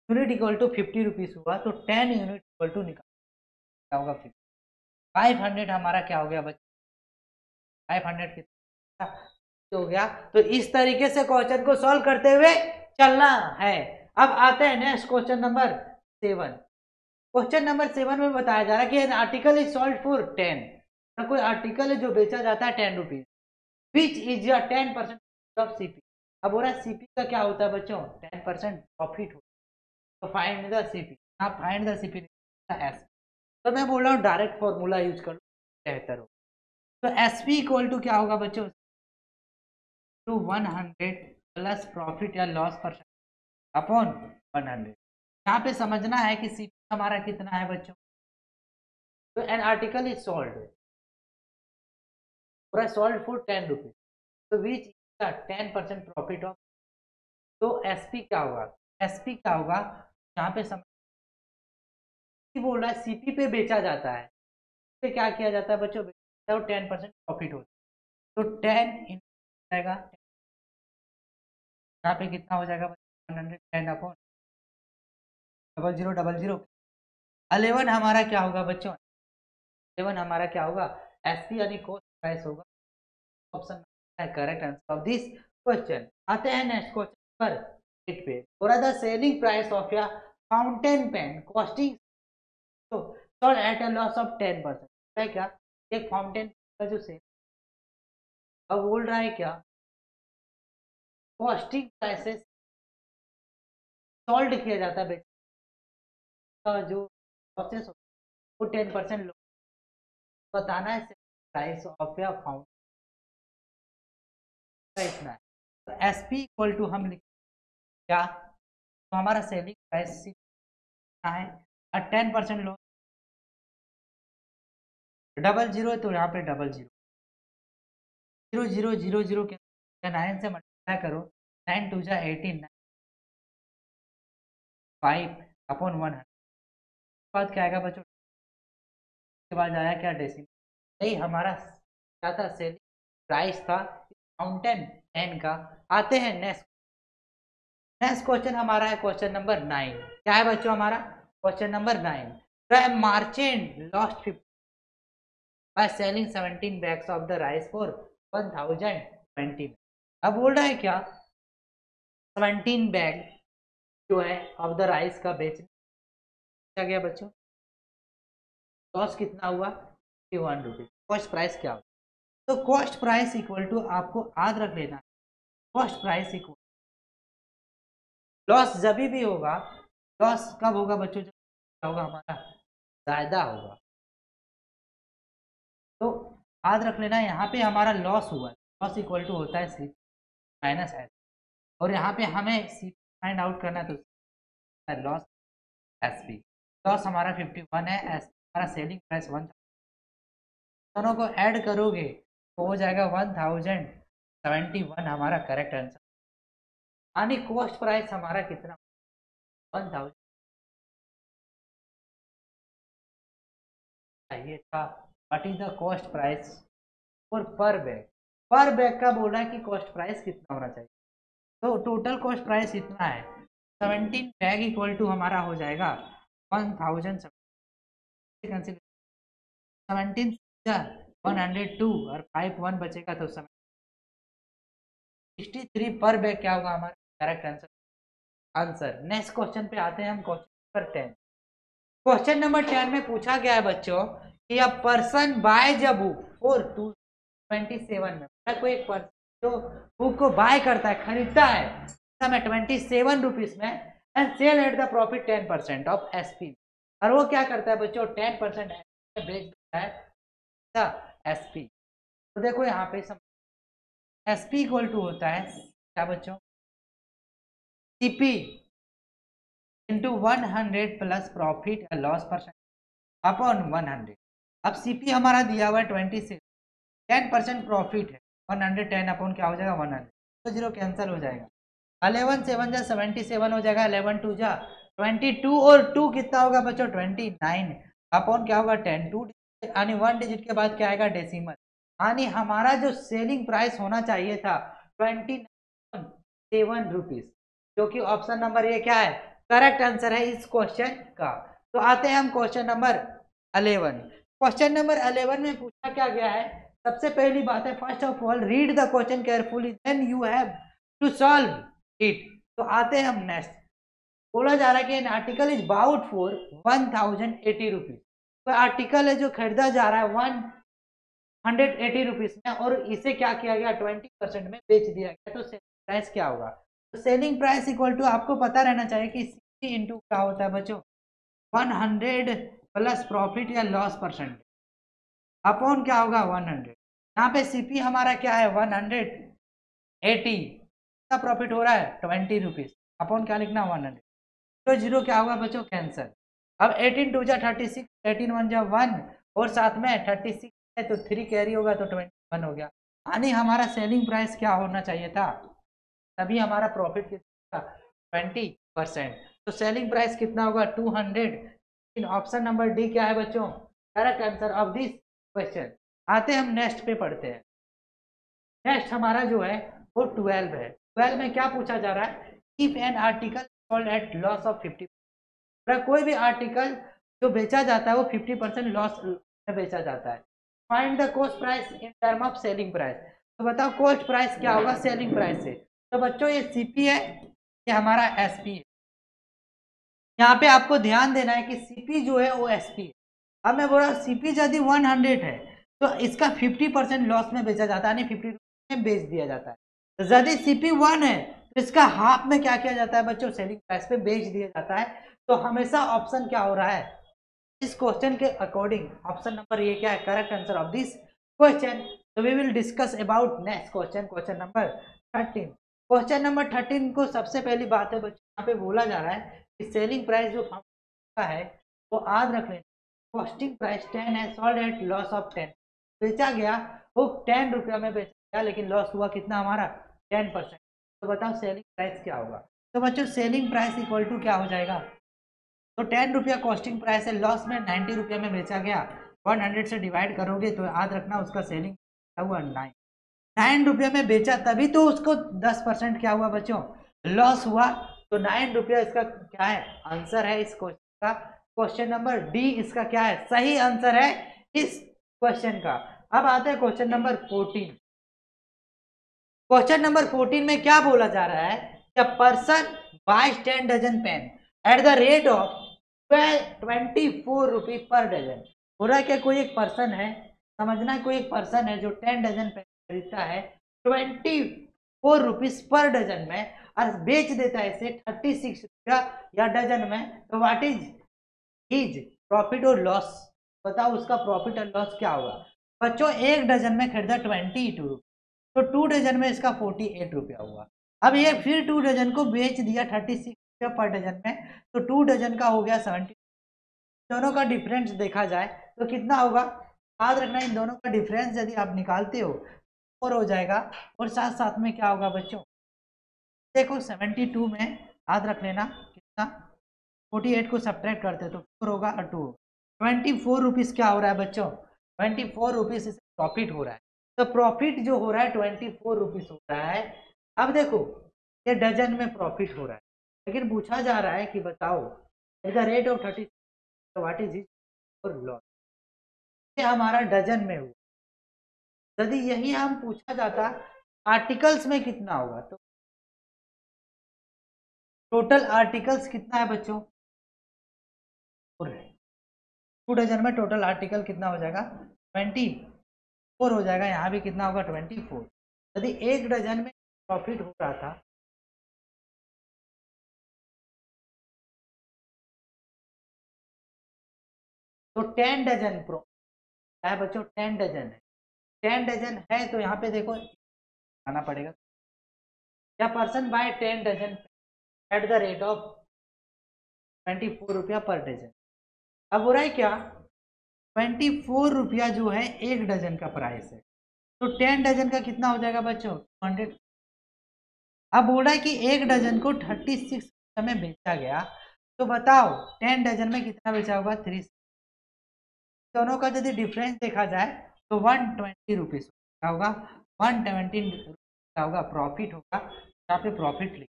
यूनिट इक्वल टू 50 रुपीज हुआ, तो 10 यूनिट इक्वल टू निकाल क्या होगा? 50। 500 हमारा क्या हो गया बच्चे? 500 कितना हो गया? तो इस तरीके से क्वेश्चन को सॉल्व करते हुए चलना है। अब आते हैं next question number 7। Question number 7 में बताया जा रहा है कि an article is sold for 10। कोई आर्टिकल है जो बेचा जाता है 10 रुपीज, विच इज या 10% ऑफ CP। अब हो रहा है CP का क्या होता है बच्चों? 10% प्रॉफिट होता है। तो फाइंड द CP। आप फाइंड द CP एस, तो मैं बोल रहा हूँ डायरेक्ट फॉर्मूला यूज कर लो, बेहतर हो। तो SP इक्वल टू क्या होगा बच्चों? टू 100 प्लस प्रॉफिट या लॉस परसेंट अपॉन 100। यहाँ पे समझना है कि CP हमारा कितना है बच्चों? तो एन आर्टिकल इज सोल्ड, पूरा सोल्ड फॉर 10 रुपीज, तो विच 10% प्रॉफिट ऑफ। तो SP क्या होगा? SP क्या होगा यहाँ पे समझ बोल रहा है CP पे बेचा जाता है, पे क्या किया जाता है बच्चों? तो 10% प्रॉफिट होता है, तो 10 जाएगा, यहाँ पे कितना हो जाएगा? 110 अपॉन 0000। 11 हमारा क्या होगा बच्चों? 11 हमारा क्या होगा? SP यानी कॉस्ट प्राइस होगा, option correct answer of this question. आते हैं नेक्स्ट क्वेश्चन पर 8 पे। और द सेलिंग प्राइस ऑफ या fountain pen costing sold at a loss of 10%। है क्या? एक फाउंटेन का जो सेल अब बोल रहा है क्या, कॉस्टिंग प्राइसेस सोल्ड किया जाता है का जो प्रोसेस वो 10% बताना है प्राइस ऑफ या फाउंटेन का इतना है। तो एस पी इक्वल टू हम लिख क्या, तो हमारा सेलिंग प्राइस कितना है और 10% लो, डबल जीरो है तो यहाँ पे double zero, zero zero zero zero के 9 से मल्टीप्लाई करो, 9 टू जा 18, 5 अपॉन 100 बाद क्या आएगा बच्चों, के बाद आया क्या डेसिमल, यही हमारा क्या था सेलिंग प्राइस था फाउंटेन पेन का। आते हैं नेक्स्ट, नेक्स्ट क्वेश्चन हमारा है क्वेश्चन नंबर 9। क्या है बच्चों हमारा question number 9, merchant lost 50 by selling 17 bags of the rice for 1020। अब बोल रहा है क्या, 17 बैग जो है ऑफ द राइस का बेचा गया बच्चों, कॉस्ट कितना हुआ 51 रुपीज। कॉस्ट प्राइस क्या होगा, तो कॉस्ट प्राइस इक्वल टू आपको याद रख लेना, कॉस्ट प्राइस इक्वल लॉस जब भी होगा, लॉस कब होगा बच्चों, जब क्या होगा हमारा ज्यादा होगा। तो याद रख लेना यहाँ पे हमारा लॉस हुआ, लॉस इक्वल टू होता है सी माइनस एस, और यहाँ पे हमें सी फाइंड आउट करना है तो लॉस एस पी। लॉस हमारा 51 है, एस हमारा सेलिंग प्राइस 1000, दोनों को ऐड करोगे तो हो जाएगा 1071 हमारा करेक्ट आंसर। यानी कॉस्ट प्राइस हमारा कितना 1000 चाहिए था। What is the cost price और पर बैग का बोला है कि कॉस्ट प्राइस कितना होना चाहिए, तो टोटल कॉस्ट प्राइस इतना है 17 बैग इक्वल टू हमारा हो जाएगा 1000, 17 102 और 51 बचेगा तो 63 पर बैग क्या होगा हमारा करेक्ट आंसर। नेक्स्ट क्वेश्चन पे आते हैं हम, क्वेश्चन नंबर 10। क्वेश्चन नंबर 10 में पूछा गया है बच्चों कि a person by the book for 227 में, कोई एक पर्सन जो बुक को बाय करता है, खरीदता है समय 27 रुपीज में and sell at the profit 10% of SP, और वो क्या करता है बच्चों 10% बेच देता है एसपी। तो देखो यहाँ पे एसपी इक्वल टू होता है क्या बच्चों, सीपी इंटू 100 प्लस प्रॉफिट या लॉस परसेंट अपॉन 100। अब सीपी हमारा दिया हुआ है 20 से 10% प्रॉफिट है, 110 अपॉन क्या हो जाएगा 100, तो जीरो कैंसिल हो जाएगा, 11 7 जा 77 हो जाएगा, 11 2 जा 22 और 2 कितना होगा बच्चों 29 अपॉन क्या होगा 10, 2 यानी 1 डिजिट के बाद क्या आएगा डेसिमल, यानी हमारा जो सेलिंग प्राइस होना चाहिए था 27 रुपीज, जो कि ऑप्शन नंबर ये क्या है करेक्ट आंसर है इस क्वेश्चन का। तो आते हैं हम क्वेश्चन नंबर 11। क्वेश्चन नंबर 11 में पूछा क्या गया है, सबसे पहली बात है first of all read the question carefully then you have to solve it. तो आते हैं हम नेक्स्ट, बोला जा रहा है कि an article is bought for 1080 rupees, तो आर्टिकल है जो खरीदा जा रहा है 180 रुपीज में और इसे क्या किया गया 20% में बेच दिया गया, तो सेलिंग प्राइस क्या होगा, तो सेलिंग प्राइस इक्वल टू आपको पता रहना चाहिए कि सी इंटू क्या होता है बच्चों 100 प्लस प्रॉफिट या लॉस परसेंट अपॉन क्या होगा 100। यहाँ पे सीपी हमारा क्या है 180, कितना प्रॉफिट हो रहा है 20 रुपीज अपॉन क्या लिखना 100, तो जीरो क्या होगा बच्चों कैंसर। अब 18 2 जा 36, 18 1 जा 1 और साथ में 36 है तो 3 कैरी होगा तो 21 हो गया, यानी हमारा सेलिंग प्राइस क्या होना चाहिए था, तभी हमारा प्रॉफिट कितना 20%, तो सेलिंग प्राइस कितना होगा 200। इन ऑप्शन नंबर डी क्या है बच्चों correct answer of this question. आते हम नेक्स्ट पे पढ़ते हैं, नेक्स्ट हमारा जो है वो 12 है। 12 में क्या पूछा जा रहा है, if an article sold at loss of 50, कोई भी आर्टिकल जो बेचा जाता है वो 50% लॉस में बेचा जाता है, find the cost price in term of selling price. तो बताओ कॉस्ट प्राइस क्या होगा सेलिंग प्राइस से। तो बच्चों ये सीपी है, ये हमारा एसपी है। यहाँ पे आपको ध्यान देना है कि सीपी जो है वो एसपी है। अब मैं बोल रहा हूँ सीपी यदि 100 है तो इसका 50% लॉस में बेचा जाता है, यानी 50 में बेच दिया जाता है। तो यदि सीपी 1 है तो इसका हाफ में क्या किया जाता है बच्चों, सेलिंग प्राइस पे बेच दिया जाता है। तो हमेशा ऑप्शन क्या हो रहा है इस क्वेश्चन के अकॉर्डिंग, ऑप्शन नंबर ये क्या है correct answer of this question. तो we will discuss about next question, question number 13। Question number 13 को सबसे पहली बात है बच्चों यहाँ पे बोला जा रहा है कि सेलिंग प्राइस जो का है वो याद रख लेना, कॉस्टिंग प्राइस 10 है, सोल्ड एट लॉस ऑफ 10, बेचा गया वो 10 रुपया में बेचा गया लेकिन लॉस हुआ कितना हमारा 10%। तो बताओ सेलिंग प्राइस क्या होगा। तो बच्चों सेलिंग प्राइस इक्वल टू क्या हो जाएगा, तो 10 रुपया कॉस्टिंग प्राइस है, लॉस में 90 रुपया में बेचा गया, 100 से डिवाइड करोगे तो याद रखना उसका सेलिंग हुआ 9 रुपया में बेचा तभी तो उसको 10% क्या हुआ बच्चों लॉस हुआ। तो 9 रुपया इसका क्या है आंसर है इस क्वेश्चन का। क्वेश्चन नंबर डी इसका क्या है सही आंसर है इस क्वेश्चन का। अब आते हैं क्वेश्चन नंबर 14। क्वेश्चन नंबर 14 में क्या बोला जा रहा है, person buys 10 dozen pen at the rate of 24 rupee per dozen. हो रहा है क्या कोई एक पर्सन है, समझना कोई एक पर्सन है जो 10 डजन पेन खरीदता है 24 रुपीज पर डजन में और बेच देता है इसे 36 रुपया या डजन में। तो व्हाट इज हिज प्रॉफिट और लॉस, बताओ उसका प्रॉफिट और लॉस क्या होगा। बच्चों एक डजन में खरीदा 22 रुपये, तो 2 डजन में इसका 48 रुपया हुआ। अब ये फिर 2 डजन को बेच दिया 36 रुपया पर डजन में, तो 2 डजन का हो गया 70। दोनों का डिफरेंस देखा जाए तो कितना होगा, याद रखना इन दोनों का डिफरेंस यदि आप निकालते हो 4 हो जाएगा। और साथ साथ में क्या होगा बच्चों, देखो 72 में याद रख लेना कितना, 48 को सब्ट्रैक्ट करते तो 4 होगा और 2 24 रुपीज़ क्या हो रहा है बच्चों, 24 रुपीज़ इसे प्रॉफिट हो रहा है। तो प्रॉफिट जो हो रहा है 24 रुपीज़ हो रहा है। अब देखो ये डजन में प्रॉफिट हो रहा है लेकिन पूछा जा रहा है कि बताओ eight the rate of 30 what is it और लॉस, ये हमारा डजन में हुआ। यदि यही हम पूछा जाता आर्टिकल्स में कितना होगा, तो टोटल आर्टिकल्स कितना है बच्चों, 2 डजन में टोटल आर्टिकल कितना हो जाएगा 24 हो जाएगा, यहाँ भी कितना होगा 24। यदि एक डजन में प्रॉफिट हो रहा था तो 10 डजन प्रो है बच्चों, 10 डजन है, 10 डजन है तो यहाँ पे देखो आना पड़ेगा या person buy 10 dozen at the rate of 24 रुपया पर डजन। अब हो रहा है क्या 24 रुपया जो है एक डजन का प्राइस है, तो 10 डजन का कितना हो जाएगा बच्चों 200। अब बोल रहा है कि एक डजन को 36 रुपये में बेचा गया, तो बताओ 10 डजन में कितना बेचा होगा 3। दोनों का यदि डिफरेंस देखा जाए तो 120 रुपीज़ क्या होगा, 120 क्या होगा प्रॉफिट होगा, यहाँ पे प्रॉफिट लिख।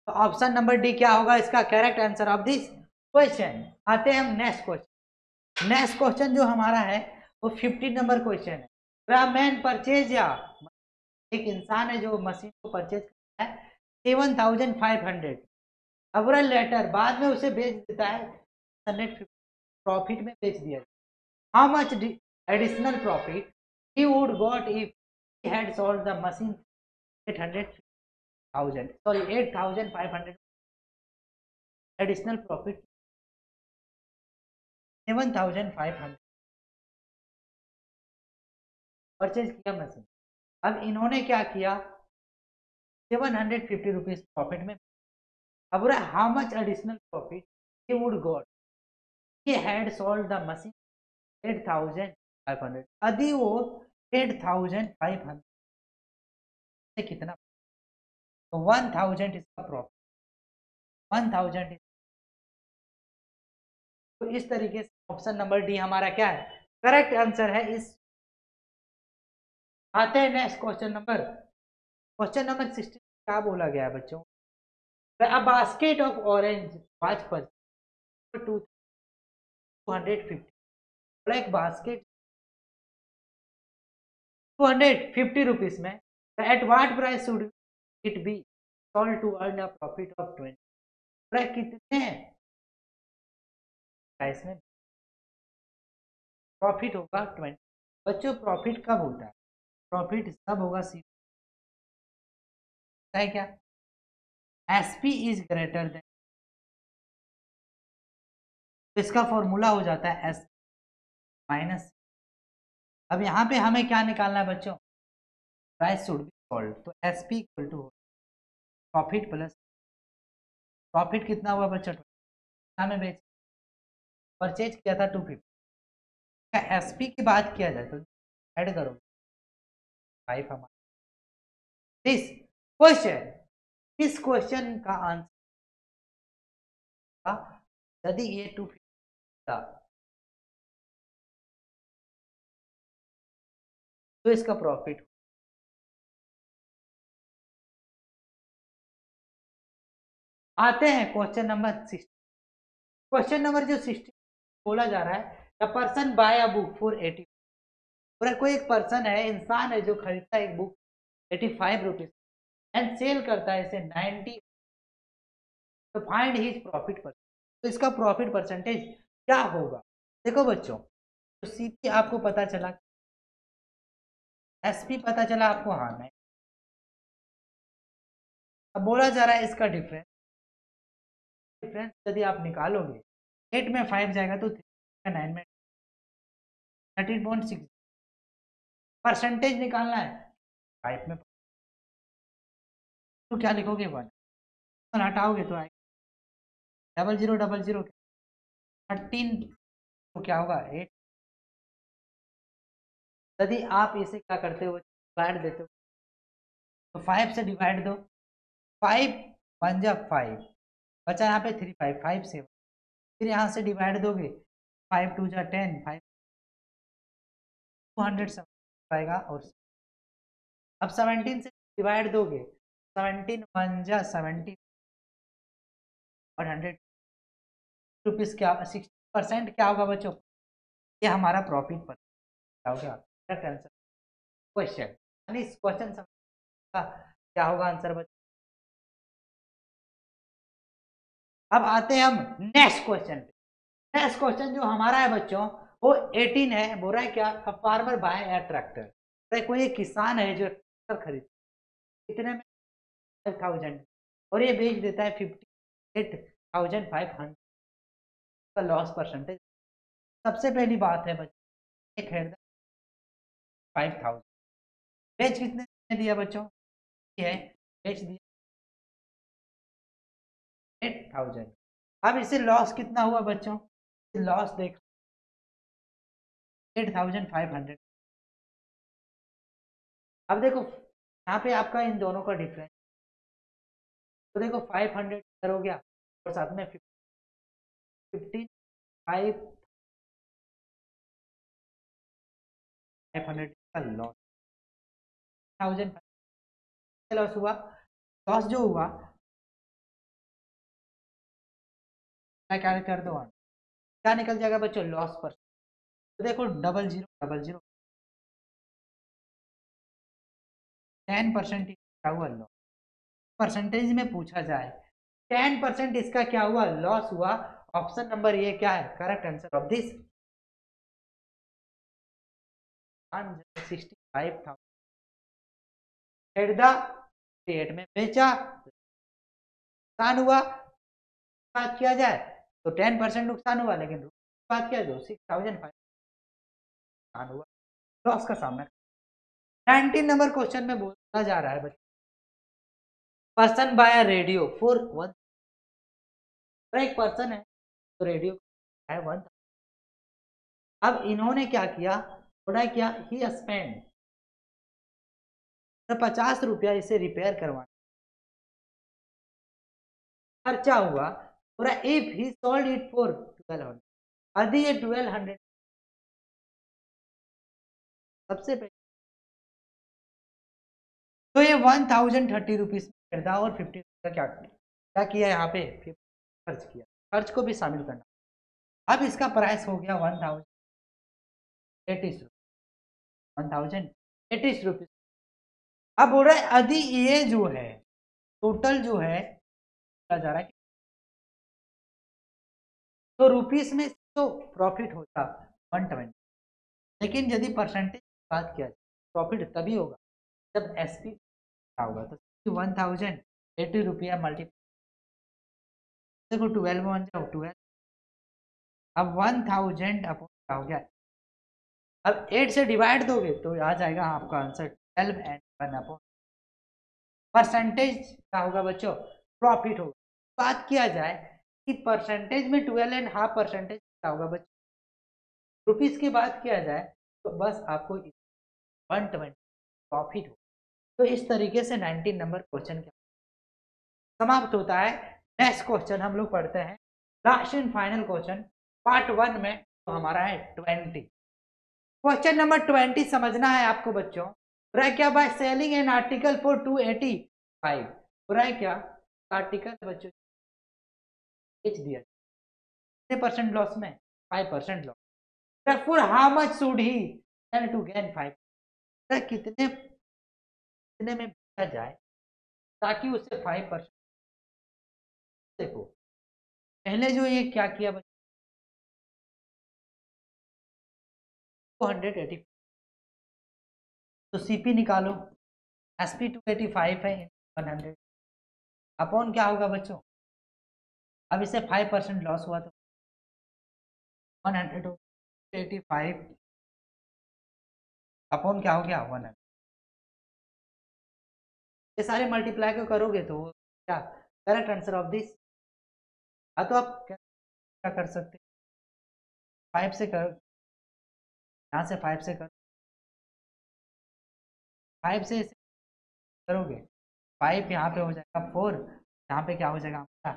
तो ऑप्शन नंबर डी क्या होगा इसका correct answer of this question. आते हैं हम नेक्स्ट क्वेश्चन। नेक्स्ट क्वेश्चन जो हमारा है वो 15 नंबर क्वेश्चन है। मैन परचेज या एक इंसान है जो मशीन को परचेज करता है 7500, अब लेटर बाद में उसे बेच देता है 150 प्रॉफिट में बेच दिया। How much additional profit he would got if he had sold the machine 800,000 sorry 8500 additional profit 7500 purchase किया मशीन। अब इन्होंने क्या किया 750 रुपीज प्रॉफिट में। अब रहा how much additional profit he would got he had sold the machine 8500, यदि वो 8500 से कितना, तो 1000 इसका प्रॉफिट 1000। तो इस तरीके से ऑप्शन नंबर डी हमारा क्या है करेक्ट आंसर है इस। आते हैं नेक्स्ट क्वेश्चन नंबर 16 क्या बोला गया है बच्चों, a basket of orange was पर 250, एक बास्केट 250 रुपीज में, at what price should it be sold to earn a profit of 20? कितने प्राइस में प्रॉफिट होगा 20? बच्चों प्रॉफिट कब होता है? प्रॉफिट तब होगा है क्या? एसपी इज ग्रेटर देन, इसका फॉर्मूला हो जाता है एस माइनस। अब यहाँ पे हमें क्या निकालना है बच्चों? प्राइस शुड बी सोल्ड, तो SP equal to profit plus, profit कितना हुआ बच्चों? हमें बेच परचेज किया था 250, एसपी की बात किया जाए तो ऐड करो 5 हमारा। दिस क्वेश्चन, इस क्वेश्चन का आंसर यदि ये 250 था तो इसका प्रॉफिट। आते हैं क्वेश्चन नंबर 60। क्वेश्चन नंबर जो 60 बोला जा रहा है, the person by a book for 80, और कोई एक पर्सन है, इंसान है जो खरीदता है एक बुक 85 रुपीज एंड सेल करता है इसे 90, तो फाइंड हिज प्रॉफिट परसेंट। तो इसका प्रॉफिट परसेंटेज क्या होगा? देखो बच्चों, तो सीपी आपको पता चला, एसपी पता चला आपको, हाँ नहीं। अब बोला जा रहा है इसका डिफरेंस, डिफरेंस यदि आप निकालोगे 8 में 5 जाएगा तो 3 में 9 में 13.6, परसेंटेज निकालना है 5 में, तो क्या लिखोगे 1, हटाओगे तो आएगा 0000 13, तो क्या होगा 8। यदि आप इसे क्या करते हो, डिवाइड देते हो, तो 5 से डिवाइड दो, 5 1 जा 5, बचा यहाँ पे 3 5 5 7, फिर यहाँ से डिवाइड दोगे 5 2 जा 10, 5 200 आएगा, और अब 17 से डिवाइड दोगे, 17 1 जा 17 और 100 रुपीज, क्या 60% क्या होगा बच्चों? ये हमारा प्रॉफिट पर क्या होगा? करेक्ट आंसर क्वेश्चन, यानी इस क्वेश्चन का क्या होगा आंसर बच्चों? अब आते हैं हम नेक्स्ट क्वेश्चन पे। नेक्स्ट क्वेश्चन जो हमारा है बच्चों, वो 18 है। बोल रहा है क्या? फार्मर बाय ए ट्रैक्टर, कोई एक किसान है जो ट्रैक्टर खरीद, कितने में? 5000, और ये बेच देता है 58,500 का लॉस परसेंटेज। सबसे पहली बात है बच्चों, एक खरीदा 5000, बेच कितने में दिया बच्चों? ये है, बेच दिया 8000। अब इसे लॉस कितना हुआ बच्चों? लॉस देखो 8500। अब देखो यहाँ पे आपका इन दोनों का डिफरेंस, तो देखो 500 हो गया, और साथ में 15 500 का लॉस, 1000 लॉस हुआ। लॉस जो हुआ मैं क्या कर दो, क्या निकल जाएगा बच्चों? लॉस पर, तो देखो 0000 10% क्या हुआ? लॉस। परसेंटेज में पूछा जाए 10% इसका क्या हुआ? लॉस हुआ। ऑप्शन नंबर ये क्या है correct answer of this? 65,000 eight the rate में बेचा, नुकसान हुआ। बात किया जाए तो 10% नुकसान हुआ, लेकिन बात किया तो 6,500 नुकसान हुआ, लॉस का सामना। 19 नंबर क्वेश्चन में बोला जा रहा है बच्चों, पर्सन बाय रेडियो फॉर 1, एक पर्सन है तो रेडियो है 1। अब इन्होंने क्या किया, थोड़ा क्या ही स्पेंड 50 रुपया इसे रिपेयर करवाना खर्चा हुआ पूरा। If he sold it for 1200, यदि ये 1200 सबसे पहले, तो ये 1030 रुपीज खरीदा, और 50 का क्या किया यहाँ पे? खर्च किया, खर्च को भी शामिल करना। अब इसका प्राइस हो गया 1080 रुपीज, 1080 80 रुपीज। अब बोल रहा है यदि ये जो है टोटल जो है जा रहा है तो रुपीस में तो प्रॉफिट होता 120, लेकिन यदि परसेंटेज की बात किया जाए प्रॉफिट तभी होगा जब एसपी होगा। तो 1080 रुपया मल्टीप्लाई, देखो 12 में 1 जाओ 12, अब 1000 अपॉन क्या हो गया, अब 8 से डिवाइड दोगे तो आ जाएगा आपका आंसर 12 एंड 1 अपॉन परसेंटेज क्या होगा बच्चों, प्रॉफिट होगा। बात किया जाए कि परसेंटेज में 12.5% क्या होगा बच्चों, रुपीस की बात किया जाए तो बस आपको 120 प्रॉफिट हो। तो इस तरीके से 19 नंबर क्वेश्चन समाप्त होता है। नेक्स्ट क्वेश्चन हम लोग पढ़ते हैं, last and final question part 1 में, तो हमारा है 20। क्वेश्चन नंबर 20 समझना है आपको बच्चों। बुरा क्या, by selling an article for 285, बुरा है क्या, आर्टिकल बच्चों बेच दिया, कितने परसेंट लॉस में, 5% loss, therefore how much should he sell to gain 5, कितने कितने में बेचा जाए ताकि उससे 5%। देखो पहले जो ये क्या किया बच्चों, 280, तो सीपी निकालो, एसपी 285 है 100 अपॉन क्या होगा बच्चों, अब इसे 5% लॉस हुआ तो 185 अपॉन क्या हो गया 100, ये सारे मल्टीप्लाई को करोगे तो क्या करेक्ट आंसर ऑफ दिस। तो आप क्या कर सकते, 5 से कर, यहाँ से 5 से कर, 5 से इसे करोगे 5 यहाँ पे हो जाएगा 4, यहाँ पे क्या हो जाएगा हमारा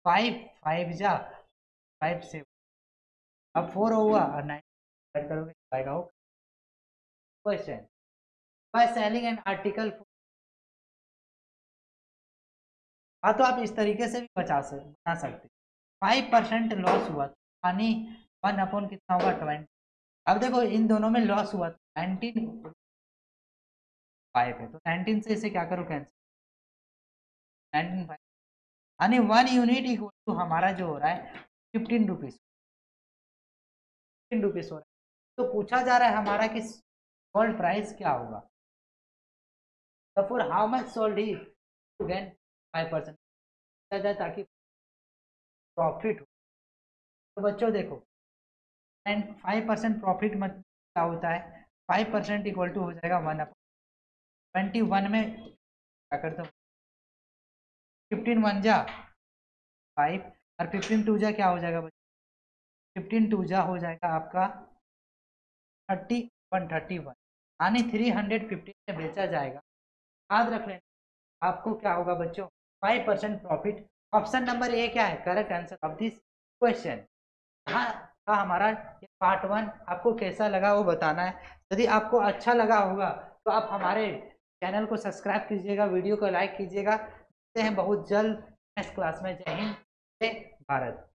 5, 5 जा 5 से, अब 4 हुआ और 9 ऐड करोगे आएगा हो। Question, by selling an article, हाँ तो आप इस तरीके से भी बना सकते, 5% लॉस हुआ तो यानी 1 अपॉन कितना होगा 20। अब देखो इन दोनों में लॉस हुआ तो 19 5 है, तो 19 से इसे क्या करो कैंसिल, 19 5 यानी 1 यूनिट इक्वल टू हमारा जो हो रहा है 15 रुपीज, 15 रुपीज हो रहा है। तो पूछा जा रहा है हमारा कि सोल्ड प्राइस क्या होगा, तो फिर हाउ मच सोल्ड ही टू गेन 5% जाए ताकि प्रॉफिट हो। तो बच्चों देखो 5% प्रॉफिट मत क्या होता है, 5% इक्वल टू हो जाएगा 1/21 में क्या करते हो 15 1 जा 5 और 15 2 जा क्या हो जाएगा बच्चों, 15 2 जा हो जाएगा आपका 31 यानी 350 से बेचा जाएगा। याद रख लेना आपको क्या होगा बच्चों 5% प्रॉफिट। ऑप्शन नंबर ए क्या है correct answer of this question. हाँ था हमारा ये पार्ट 1, आपको कैसा लगा वो बताना है। यदि आपको अच्छा लगा होगा तो आप हमारे चैनल को सब्सक्राइब कीजिएगा, वीडियो को लाइक कीजिएगा। मिलते हैं बहुत जल्द नेक्स्ट क्लास में। जय हिंद, जय भारत।